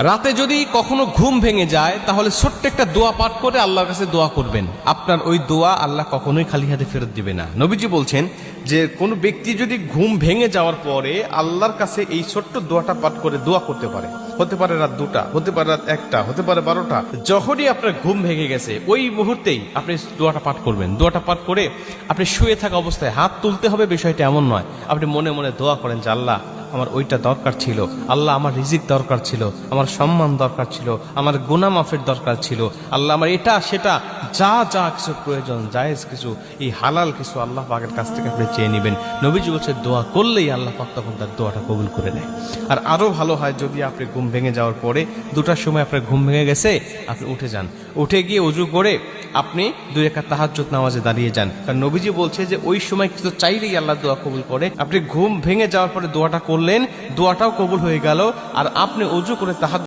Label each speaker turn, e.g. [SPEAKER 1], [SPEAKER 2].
[SPEAKER 1] রাতে যদি কখনো ঘুম ভেঙে যায় তাহলে ছোট্ট একটা দোয়া পাঠ করে আল্লাহর কাছে দোয়া করবেন। আপনার ওই দোয়া আল্লাহ কখনোই খালি হাতে ফেরত দিবে না। নবীজি বলছেন যে কোনো ব্যক্তি যদি ঘুম ভেঙে যাওয়ার পরে আল্লাহর কাছে এই ছোট্ট দোয়াটা পাঠ করে দোয়া করতে পারে, হতে পারে রাত 2টা, হতে পারে রাত 1টা, হতে পারে 12টা, যখনই আপনার ঘুম ভেঙে গেছে ওই মুহূর্তেই আপনি দোয়াটা পাঠ করবেন। দোয়াটা পাঠ করে আপনি শুয়ে থাকা অবস্থায় হাত তুলতে হবে, বিষয়টা এমন নয়। আপনি মনে মনে দোয়া করেন যে আল্লাহ আমার ওইটা দরকার ছিল, আল্লাহ আমার রিজিক দরকার ছিল, আমার সম্মান দরকার ছিল, আমার গুনাহ মাফের দরকার ছিল, আল্লাহ আমার এটা সেটা যা যা কিছু প্রয়োজন, জায়েজ কিছু, এই হালাল কিছু আল্লাহ পাকের কাছ থেকে আপনি চেয়ে নেবেন। নবীজি বলছে দোয়া করলেই আল্লাহ পাক তখন তার দোয়াটা কবুল করে নেয়। আর আরো ভালো হয় যদি আপনি ঘুম ভেঙে যাওয়ার পরে 2টার সময় আপনার ঘুম ভেঙে গেছে, আপনি উঠে যান, উঠে গিয়ে ওযু করে আপনি 2 রাকাত তাহাজ্জুদ নামাজে দাঁড়িয়ে যান। কারণ নবীজি বলছে যে ওই সময় কিছু চাইলেই আল্লাহ দোয়া কবুল করে। আপনি ঘুম ভেঙে যাওয়ার পরে দোয়াটা করলেন, দোয়াটাও কবুল হয়ে গেল, আর আপনি ওযু করে তাহাজ্জুদ